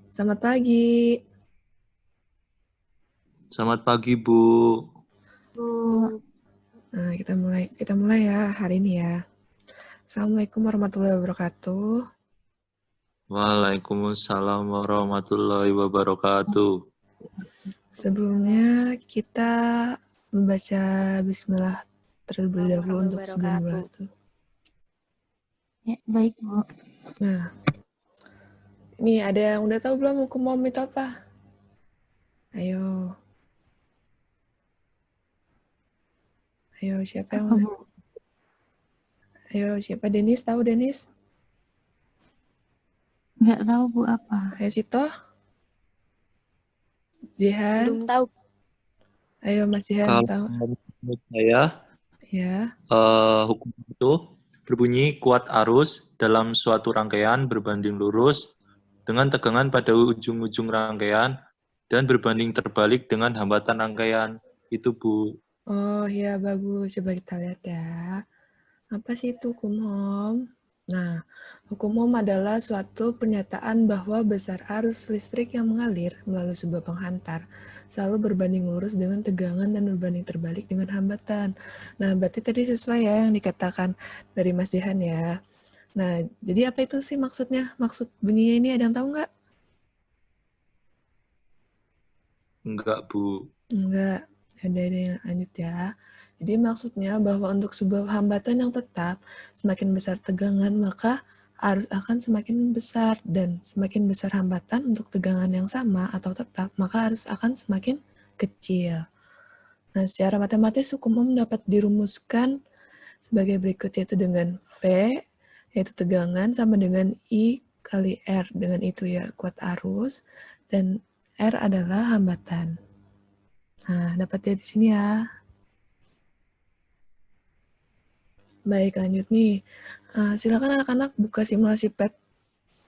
Selamat pagi. Selamat pagi, Bu. Bu. Nah, kita mulai ya hari ini ya. Assalamualaikum warahmatullahi wabarakatuh. Waalaikumsalam warahmatullahi wabarakatuh. Sebelumnya kita membaca bismillah terlebih dahulu untuk sebelum Wabarakatuh. berlaku. Ya, baik, Bu. Nah, ini ada yang udah tahu belum hukum mom itu apa? Ayo. Ayo, siapa yang Apa, Bu? Ayo, siapa? Denis, tahu Denis? Nggak tahu, Bu, apa. Ayo, Sito. Jihan. Belum tahu. Ayo, Mas Jihan, Kalau tahu? menurut saya, Ya. hukum itu berbunyi kuat arus dalam suatu rangkaian berbanding lurus dengan tegangan pada ujung-ujung rangkaian dan berbanding terbalik dengan hambatan rangkaian. Itu, Bu. Oh, ya bagus. Coba kita lihat ya. Apa sih itu hukum Ohm? Nah, hukum Ohm adalah suatu pernyataan bahwa besar arus listrik yang mengalir melalui sebuah penghantar selalu berbanding lurus dengan tegangan dan berbanding terbalik dengan hambatan. Nah, berarti tadi sesuai ya yang dikatakan dari Mas Jihan ya. Nah, jadi apa itu sih maksudnya? Maksud bunyinya ini ada yang tahu nggak? Enggak, Bu. Enggak, ada yang lanjut ya. Jadi maksudnya bahwa untuk sebuah hambatan yang tetap, semakin besar tegangan, maka arus akan semakin besar. Dan semakin besar hambatan untuk tegangan yang sama atau tetap, maka arus akan semakin kecil. Nah, secara matematis, hukum Ohm dapat dirumuskan sebagai berikut, yaitu dengan V, yaitu tegangan, sama dengan I kali R. Dengan itu ya, kuat arus. Dan R adalah hambatan. Nah, dapat lihat di sini ya. Baik, lanjut nih. Silakan anak-anak buka simulasi PET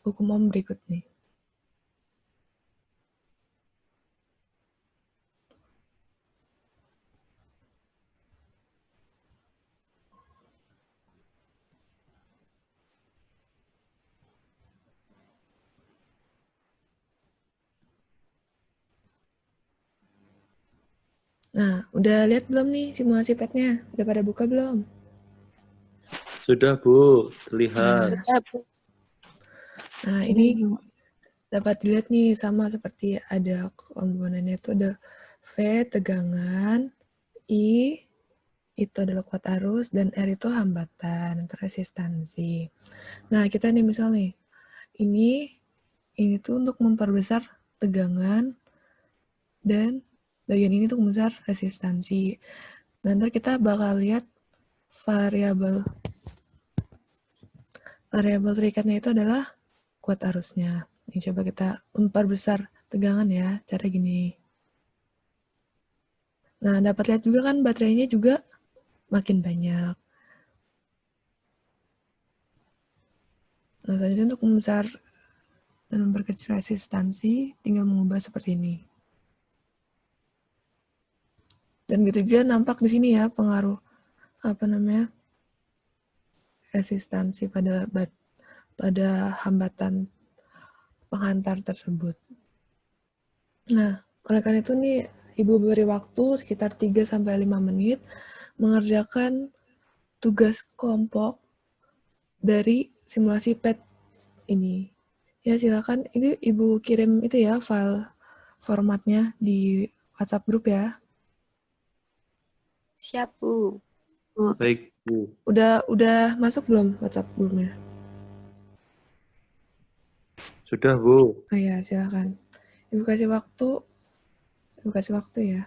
hukum Ohm berikut nih. Nah, udah lihat belum nih simulasi PET-nya? Udah pada buka belum? Sudah, Bu. Terlihat. Sudah, Bu. Nah, ini dapat dilihat nih sama seperti ada komponennya itu ada V tegangan, I itu adalah kuat arus, dan R itu hambatan atau resistansi. Nah, kita nih misal nih, ini tuh untuk memperbesar tegangan dan bagian ini untuk membesar resistansi. Nanti kita bakal lihat variabel terikatnya itu adalah kuat arusnya. Ini coba kita memperbesar tegangan ya, cara gini. Nah, dapat lihat juga kan baterainya juga makin banyak. Nah, selanjutnya untuk membesar dan memperkecil resistansi, tinggal mengubah seperti ini. Dan gitu juga nampak di sini ya pengaruh resistansi pada hambatan penghantar tersebut. Nah, oleh karena itu nih Ibu beri waktu sekitar 3-5 menit mengerjakan tugas kelompok dari simulasi PET ini. Ya, silakan ini Ibu kirim itu ya file formatnya di WhatsApp grup ya. Siap, Bu. Baik, Bu. Udah masuk belum WhatsApp grupnya? Sudah, Bu. Oh ya, silakan. Ibu kasih waktu ya.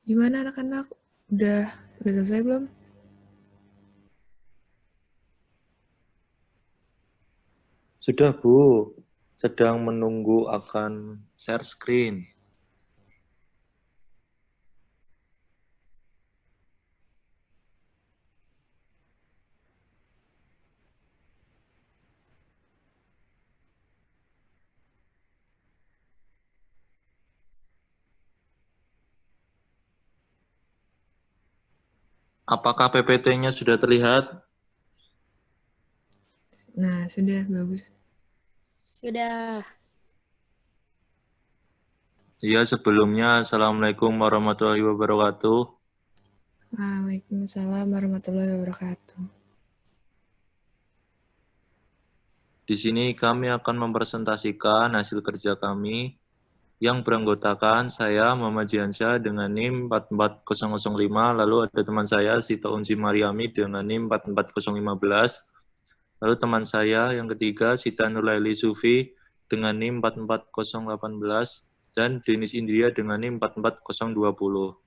Gimana anak-anak? Udah selesai belum? Sudah, Bu. Sedang menunggu akan share screen. Apakah PPT-nya sudah terlihat? Nah, sudah bagus. Sudah. Iya, sebelumnya Assalamualaikum warahmatullahi wabarakatuh. Waalaikumsalam warahmatullahi wabarakatuh. Di sini kami akan mempresentasikan hasil kerja kami yang beranggotakan saya Muhammad Jiansyah dengan NIM 44005, lalu ada teman saya Sita Unsi Mariami dengan NIM 44015, lalu teman saya yang ketiga Sita Nurlaili Sufi dengan NIM 44018, dan Denis Indria dengan NIM 44020.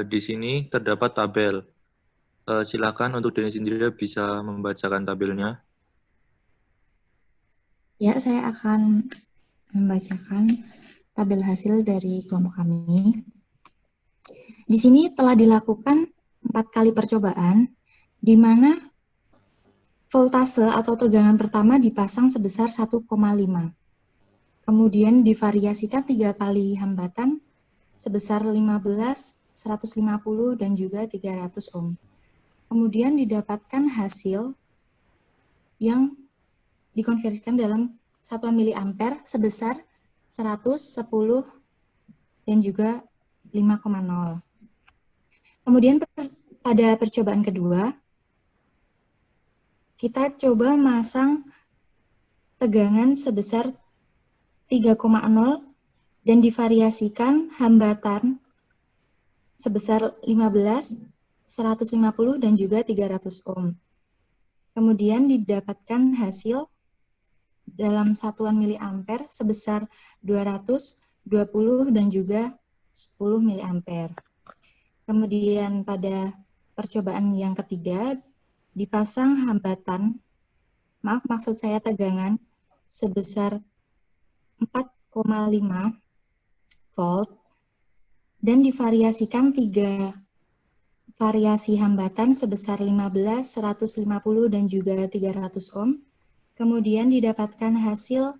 Di sini terdapat tabel. Silakan untuk Denis Indria bisa membacakan tabelnya. Ya, saya akan membacakan tabel hasil dari kelompok kami. Di sini telah dilakukan 4 kali percobaan, di mana voltase atau tegangan pertama dipasang sebesar 1,5. Kemudian divariasikan 3 kali hambatan sebesar 15, 150, dan juga 300 ohm. Kemudian didapatkan hasil yang dikonversikan dalam satuan miliampere sebesar 100, 10, dan juga 5,0. Kemudian pada percobaan kedua, kita coba masang tegangan sebesar 3,0 dan divariasikan hambatan sebesar 15, 150, dan juga 300 ohm. Kemudian didapatkan hasil dalam satuan miliampere sebesar 200, 20, dan juga 10 miliampere. Kemudian pada percobaan yang ketiga, dipasang hambatan, maksud saya tegangan, sebesar 4,5 volt, dan divariasikan 3 variasi hambatan sebesar 15, 150, dan juga 300 ohm. Kemudian didapatkan hasil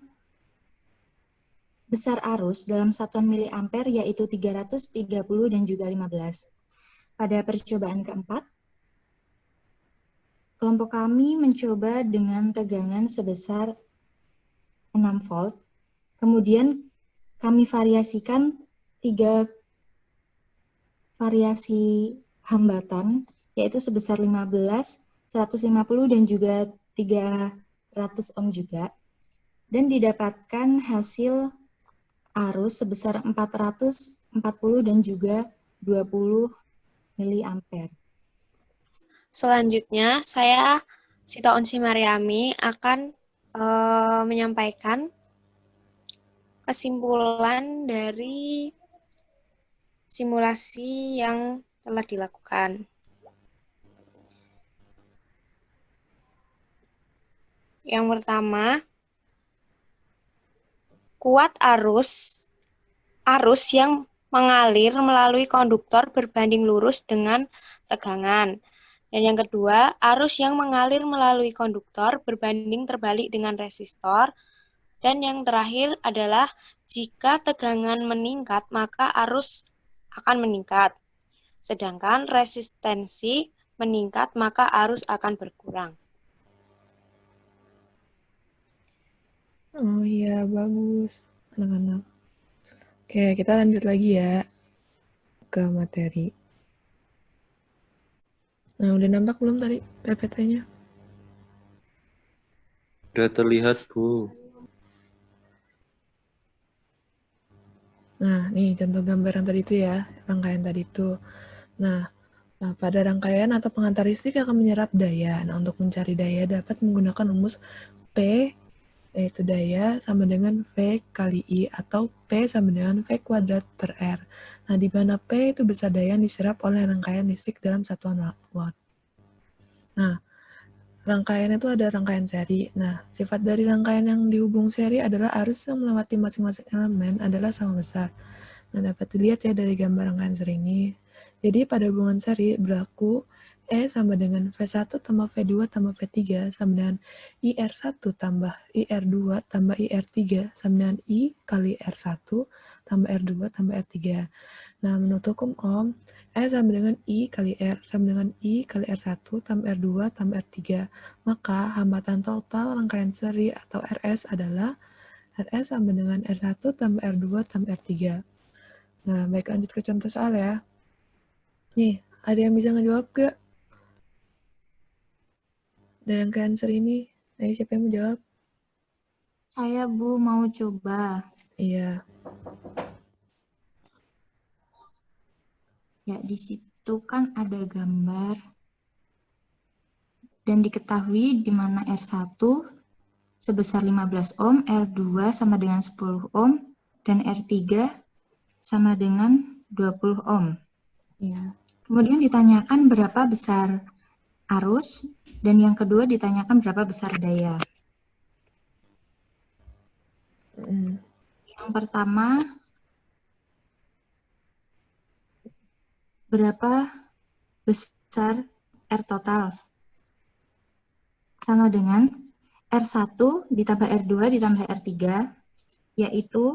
besar arus dalam satuan miliampere yaitu 300, 30, dan juga 15. Pada percobaan keempat, kelompok kami mencoba dengan tegangan sebesar 6 volt. Kemudian kami variasikan 3 variasi hambatan, yaitu sebesar 15, 150, dan juga 300 ohm juga. Dan didapatkan hasil arus sebesar 440 dan juga 20 miliampere. Selanjutnya, saya Sita Unsi Mariami akan menyampaikan kesimpulan dari simulasi yang telah dilakukan. Yang pertama, kuat arus yang mengalir melalui konduktor berbanding lurus dengan tegangan. Dan yang kedua, arus yang mengalir melalui konduktor berbanding terbalik dengan resistor. Dan yang terakhir adalah jika tegangan meningkat, maka arus akan meningkat. Sedangkan resistensi meningkat, maka arus akan berkurang. Oh iya, bagus anak-anak. Oke, kita lanjut lagi ya ke materi. Nah, udah nampak belum tadi PPT-nya? Sudah terlihat, Bu. Nah, nih contoh gambaran tadi itu ya, rangkaian tadi itu. Nah, pada rangkaian atau pengantar listrik akan menyerap daya. Nah, untuk mencari daya dapat menggunakan rumus P yaitu daya sama dengan V kali I atau P sama dengan V kuadrat per R. Nah, di mana P itu besar daya yang diserap oleh rangkaian listrik dalam satuan watt. Nah, rangkaian itu ada rangkaian seri. Nah, sifat dari rangkaian yang dihubung seri adalah arus yang melewati masing-masing elemen adalah sama besar. Nah, dapat dilihat ya dari gambar rangkaian seri ini. Jadi, pada hubungan seri berlaku E sama dengan V1 tambah V2 tambah V3 sama dengan IR1 tambah IR2 tambah IR3 sama dengan I kali R1 tambah R2 tambah R3. Nah, menurut hukum Ohm, E sama dengan I kali R sama dengan I kali R1 tambah R2 tambah R3. Maka hambatan total rangkaian seri atau RS adalah RS sama dengan R1 tambah R2 tambah R3. Nah, baik lanjut ke contoh soal ya. Nih, ada yang bisa ngejawab gak? Dari rangkaian seri ini, ayo siapa yang mau jawab? Saya, Bu, mau coba. Iya, Ya, di situ kan ada gambar dan diketahui di mana R1 sebesar 15 ohm, R2 sama dengan 10 ohm, dan R3 sama dengan 20 ohm. iya. Kemudian ditanyakan berapa besar arus, dan yang kedua ditanyakan berapa besar daya. Yang pertama, berapa besar R total? Sama dengan R1 ditambah R2 ditambah R3, yaitu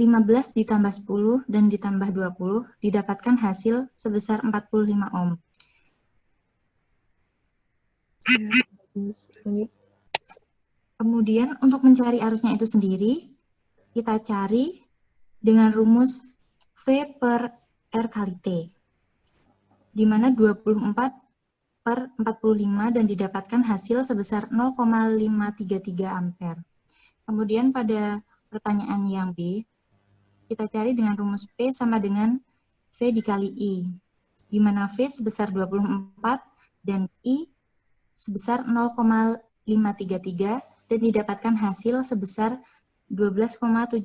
15 ditambah 10 dan ditambah 20, didapatkan hasil sebesar 45 ohm. Ya, bagus. Lanjut. Kemudian untuk mencari arusnya itu sendiri, kita cari dengan rumus V per R kali T, di mana 24 per 45 dan didapatkan hasil sebesar 0,533 ampere. Kemudian pada pertanyaan yang B, kita cari dengan rumus P sama dengan V dikali I, di mana V sebesar 24 dan I sebesar 0,533 dan didapatkan hasil sebesar 12,79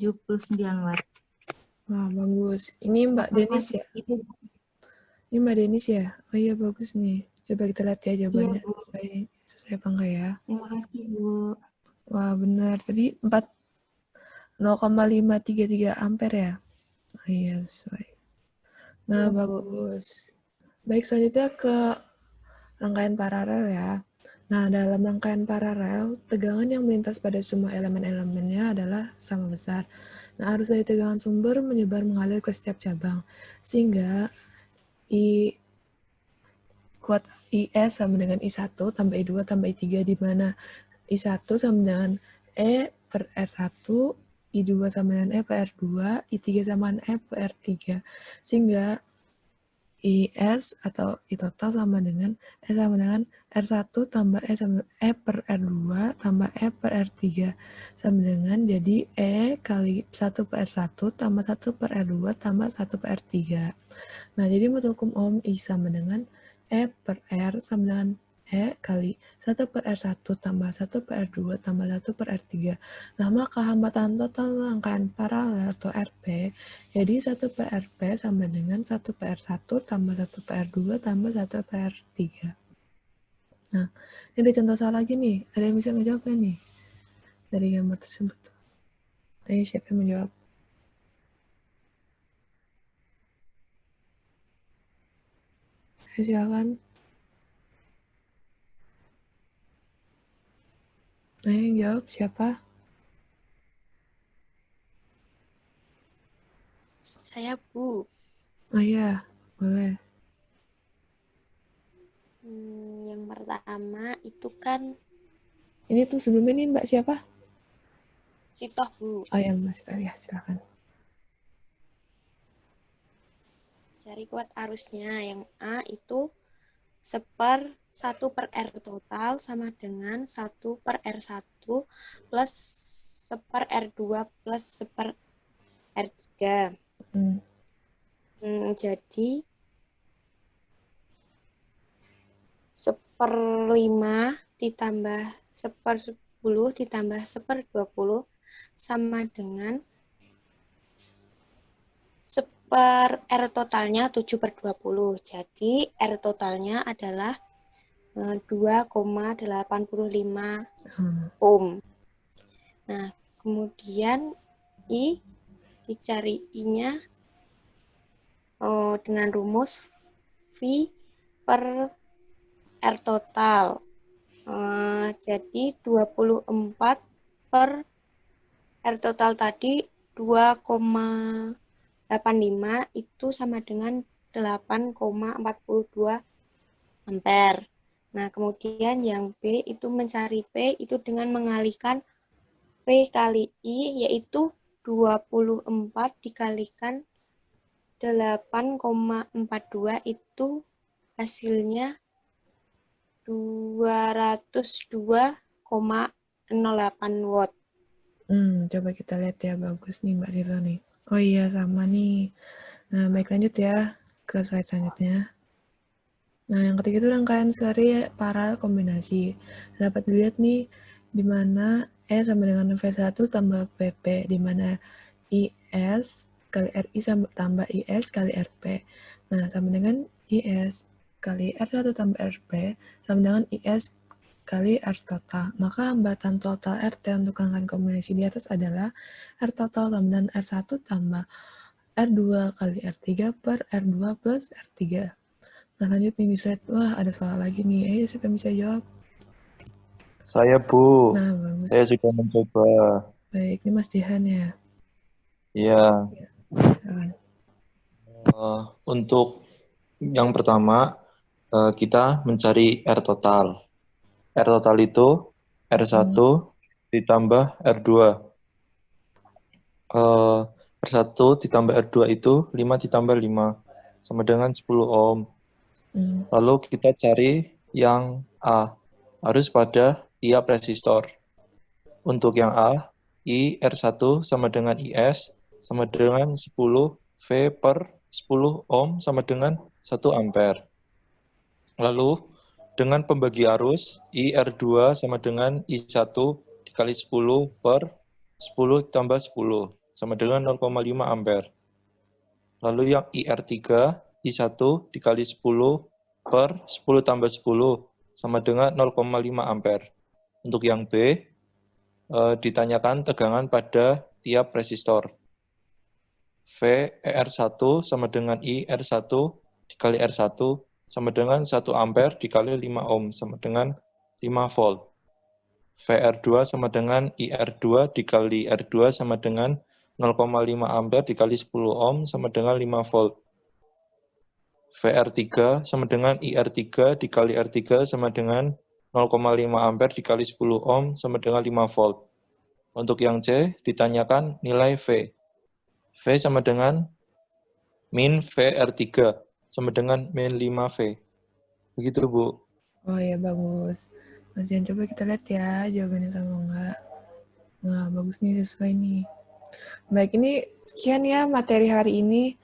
watt. Wah, bagus. Ini Mbak Denis ya? Itu. Ini Mbak Denis ya? Oh iya, bagus nih. Coba kita lihat ya jawabannya. Iya, Bu. Sesuai apa enggak ya? Terima kasih, Bu. Wah, benar. Tadi 0,533 ampere ya? Oh iya, sesuai. Nah, Iya, Bu. bagus. Baik, selanjutnya ke rangkaian paralel ya. Nah, dalam rangkaian paralel, tegangan yang melintas pada semua elemen-elemennya adalah sama besar. Nah, arus dari tegangan sumber menyebar mengalir ke setiap cabang, sehingga I kuat IS sama dengan I1 tambah I2 tambah I3, di mana I1 sama dengan E per R1, I2 sama dengan E per R2, I3 sama dengan E per R3. Sehingga IS atau I total sama dengan E sama dengan R1 tambah E per R2 tambah E per R3 sama dengan jadi E kali 1 per R1 tambah 1 per R2 tambah 1 per R3. Nah, jadi menurut hukum Ohm I sama dengan E per R sama dengan E kali 1 per R1 tambah 1 per R2 tambah 1 per R3. Nah, maka hambatan total rangkaian paralel atau RP jadi 1 per RP sama dengan 1 per R1 tambah 1 per R2 tambah 1 per R3. Nah, ini ada contoh soal lagi nih. Ada yang bisa ngejawabnya nih dari gambar tersebut. Ayo, siapa yang menjawab? Ayo, silakan. Ayo, yang jawab siapa? Saya, Bu. Oh iya, boleh. Yang pertama itu kan Ini tuh sebelumnya nih Mbak siapa? Sitoh, Bu. Oh ya, Mas. Ya, silakan. Cari kuat arusnya. Yang A itu 1 per R total sama dengan 1 per R1 plus 1 per R2 plus 1 per R3. Jadi 1/5 ditambah 1/10 ditambah 1/20 sama dengan R totalnya 7/20. Jadi R totalnya adalah 2,85 ohm. Nah, kemudian I dicari I-nya dengan rumus V per R total. Jadi 24 per R total tadi 2,85 itu sama dengan 8,42 ampere. Nah, kemudian yang B itu mencari P itu dengan mengalihkan P kali I, yaitu 24 dikalikan 8,42 itu hasilnya 202,08 watt. Coba kita lihat ya, bagus nih Mbak Sito nih. Oh iya, sama nih. Nah, baik lanjut ya ke slide selanjutnya. Nah, yang ketiga itu rangkaian seri paralel kombinasi. Dapat dilihat nih, di mana E sama dengan V1 tambah VP, di mana IS kali RI tambah IS kali RP. Nah, sama dengan IS kali R1 tambah RP, sama dengan IS kali R total. Maka hambatan total RT untuk rangkaian kombinasi di atas adalah R total sama dengan R1 tambah R2 kali R3 per R2 plus R3. Nah, lanjut nih di slide. Wah, ada soal lagi nih. Ayo, siapa yang bisa jawab? Saya, Bu. Nah, bagus. Saya sudah mencoba. Baik, ini Mas Jihan ya. Iya. Silakan. Untuk yang pertama, kita mencari R total. R total itu R1 ditambah R2. R1 ditambah R2 itu 5 ditambah 5, sama dengan 10 ohm. Lalu kita cari yang A, harus pada tiap resistor. Untuk yang A, I R1 sama dengan IS sama dengan 10 V per 10 ohm sama dengan 1 ampere. Lalu dengan pembagi arus, IR2 sama dengan I1 dikali 10 per 10 tambah 10 sama dengan 0,5 ampere. Lalu yang IR3, I1 dikali 10 per 10 tambah 10 sama dengan 0,5 ampere. Untuk yang B, ditanyakan tegangan pada tiap resistor. VER1 sama dengan IR1 dikali R1 sama dengan 1 ampere dikali 5 ohm sama dengan 5 volt. VR2 sama dengan IR2 dikali R2 sama dengan 0,5 ampere dikali 10 ohm sama dengan 5 volt. VR3 sama dengan IR3 dikali R3 sama dengan 0,5 ampere dikali 10 ohm sama dengan 5 volt. Untuk yang C, ditanyakan nilai V. V sama dengan min VR3 sama dengan min 5V. Begitu, Bu. Oh ya, bagus. Mas Jihan, coba kita lihat ya jawabannya sama enggak. Wah, bagus nih, sesuai nih. Baik, ini sekian ya materi hari ini.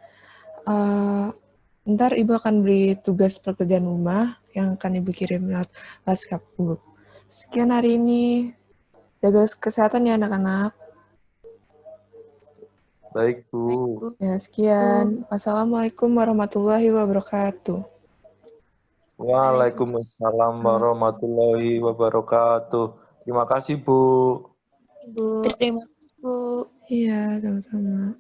Ntar Ibu akan beri tugas pekerjaan rumah yang akan Ibu kirim lewat WhatsApp group. Sekian hari ini. Jaga kesehatan ya anak-anak. Baik, Bu. Ya, sekian. Wassalamualaikum warahmatullahi wabarakatuh. Waalaikumsalam warahmatullahi wabarakatuh. Terima kasih, Bu. Terima kasih, Bu. Iya, sama-sama.